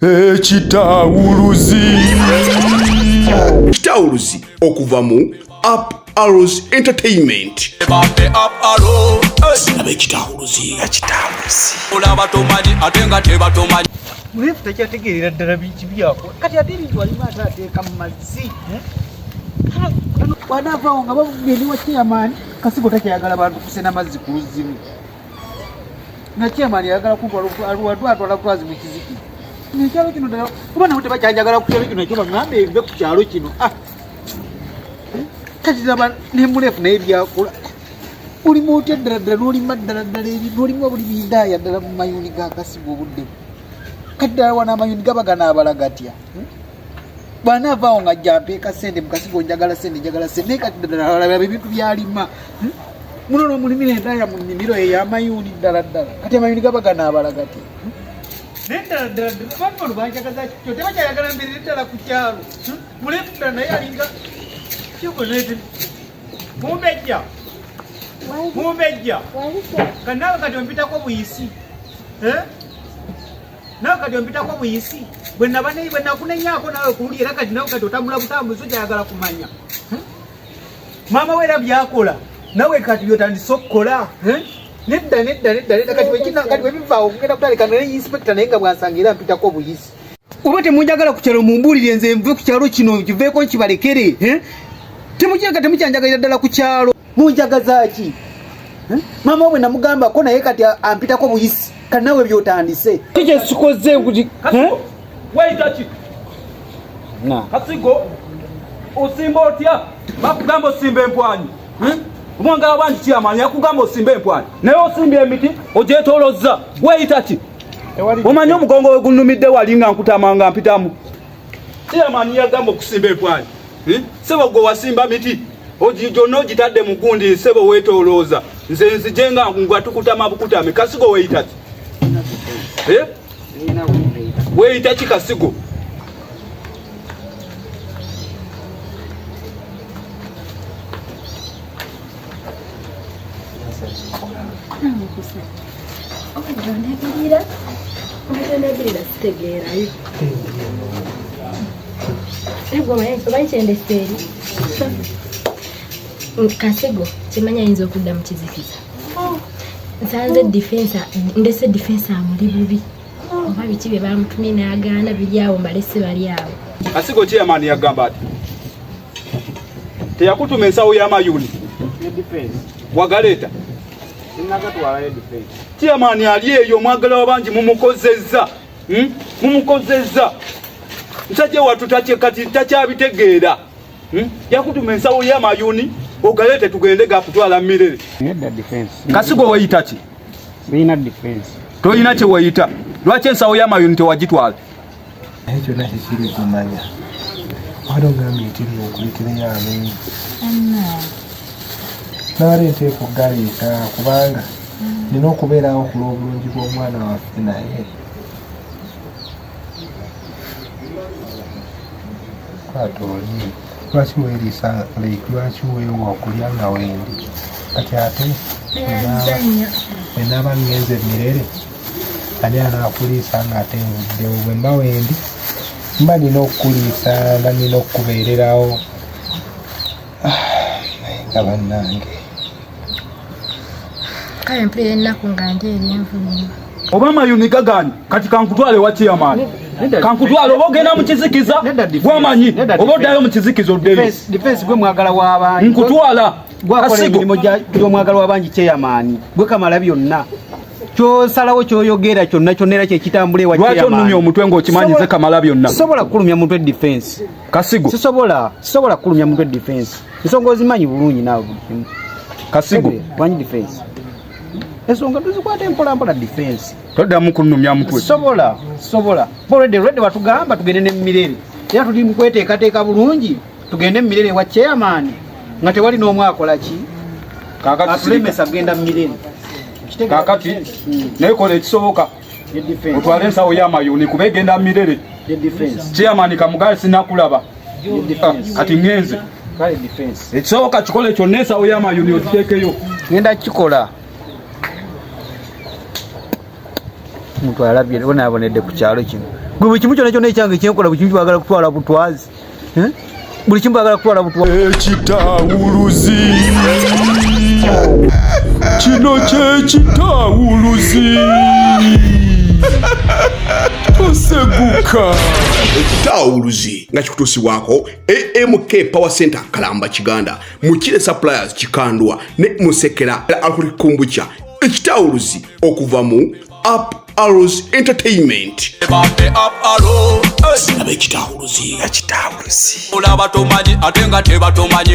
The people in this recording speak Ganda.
Ekitawukuzi. Ekitawukuzi okuva mu Up Arrows Entertainment. Ekitawukuzi. Olaba tomanyi ate nga tebatomanyi. Mulefu takyategeerera ddala biki byako. Kati ate ebintu alina ataateeka mu mazzi. Wanaavaawo nga bagenda wa chairman Kasigo takyayagala bantu kusena mazzi ku luzimu. Na chairman yagala atwala kwazi mu kiziki. Nekyalo kino ddala kuba nawe tebakyanjagala ku kyalo kino ekyo baŋŋambe ebive ku kyalo kino. Kati laba ne mulefu naye byakola. Mulimu otya ddala ddala n'olima ddala ddala n'olimu buli bidaaya ddala mu mayuni ga Kasigo obudde. Kati ddala wana amayuni gaba ganaabala gatya. Bw'anaavaawo ng'ajja ampeeka ssente mu Kasigo njagala ssente naye kati ddala alaba ebintu by'alima. Muno n'omulimira endaaya mu nnimiro ey'amayuni ddala ddala. Kati amayuni gaba ganaabala gatya. Naye ddala ddala abantu bano banjagaza kyo tebakyayagala mbirire ddala ku kyalo. Mulefu ddala naye alinga Omumbejja kanaawe kati ompitako buyisi. Nawe kati ompitako buyisi. Bwe nakunenyaako nawe kuwuli era kati nawe kati otambula butambuzi okyayagala kumanya. Maama we era byakola nawe kati byotandise okukola. Nedda kati bwe bivaawo okugenda kutandika ne inspector naye nga bwansanga era mpitako buyisi. Oba temunjagala ku kyalo mumbuulire nze nve ku kyalo kino kiveeko nkibalekere. Temukyanjagalira ddala ku kyalo. Munjagaza ki? Maama we namugambako naye kati ampitako buyisi. Kati nawe byotandise. Kiki sikoze kuti Wayita ki? Kasigo osimba otya? Bakugamba osimba empwanyi. Omwangala bangi chairman yakugamba osimba empwanyi. Naye osimbye emiti ogyetoolozza. Wayita ki? Omanyi omugongo we gunnumidde wali nga nkutamanga mpitamu. Chairman yagamba okusimba empwanyi. Sebo gwe wasimba miti. Gyonna ogitadde mu gundi sebo weetoolooza. Nze nzije nga tukutama bukutame. Kasigo wayita ki? Weyita ki Kasigo? Kasigo kimanya yinza okudda mu kizikiza. Nsanze ndese defense amuli bubi. Oba biki bye bamutumye n'agaana biri awo mbalese bali awo. Kasigo chairman yagamba ati teyakutuma ensawo y'amayuni. Wagaleeta. Chairman ali eyo omwagala wabangi mumukozezza. Mumukozezza. Nsajja watu kati takyabitegeera. Yakutuma ensawo y'amayuni ogaleete tugende gakutwala Mirere. Kasigo wayita ki? Bina defense. Toyina kye wayita. Lwaki ensawo y'amayuni tewagitwala? Ekyo nakyo kiri kumanya. Wadogambye nti okuleeterayo amenyi. Nabaleeta okugaleeta kubanga nina okubeerawo okulwa obulungi bw'omwana waffe naye. Kwatoli. Lwaki weeriisa lwaki weewa okulya nga wendi? Kati ate enaaba ngenze Mirere ani anaakuliisa nga ate nvuddewo bwe mba wendi mba nina okukuliisa nga nina okukubeererawo nga bannange. Kale mpulira ennaku nga ndi eri envunyu. Oba amayuni gaganye kati kankutwale wa chairman. Kankutwale oba ogenda mu kizikiza gwamanyi oba oddayo mu kizikiza oddere. Defense gwe mwagala w'abangi. Nkutwala. Gwakola emirimu gy'omwagala w'abangi chairman. Gwe kamala byonna. Kyosalawo kyoyogera kyonna era kyekitambula ewa chairman. Lwaki onnumya omutwe ng'okimanyize kamala byonna? Sisobola kukulumya mutwe defense. Kasigo. Sisobola kukulumya mutwe defense. Ensonga ozimanyi bulungi naawe buli kimu. Kasigo. Wanyi defense. Ensonga tuzikwata empolampola defense. Toddamu kunnumya mutwe. Sobola. Already batugamba tugende ne Mirere. Era tuli mu kweteekateeka bulungi tugende mu Mirere wa chairman. Nga tewali n'omu akola ki? Kaakati atulemesa agenda mu Mirere. Kaakati naye kola ekisoboka. Otwale ensawo y'amayuni kuba egenda mu Mirere. Chairman Kamugale sinakulaba. Kati ngenze. Ekisoboka kikole kyonna ensawo y'amayuni okiteekeyo. Ngenda kikola. Muntu alabye bonaabonedde ku kyalo kino gwe buli kimu kyonna kyonna ekyange kyenkola buli kimu kyagala kutwala butwazi buli kimu bagala kutwala butwazi. Ekitawuluzi kino kyekitawuluzi toseguka. Ekitawuluzi nga kikutuusibwako AMK Power Center Kalamba Kiganda, Mukire Suppliers Kikandwa ne Musekera Alikulikumbucha. Ekitawuluzi okuva mu Up Arrows Entertainment. Ekitawuluzi olaba tomanyi ate nga tebatomanyi.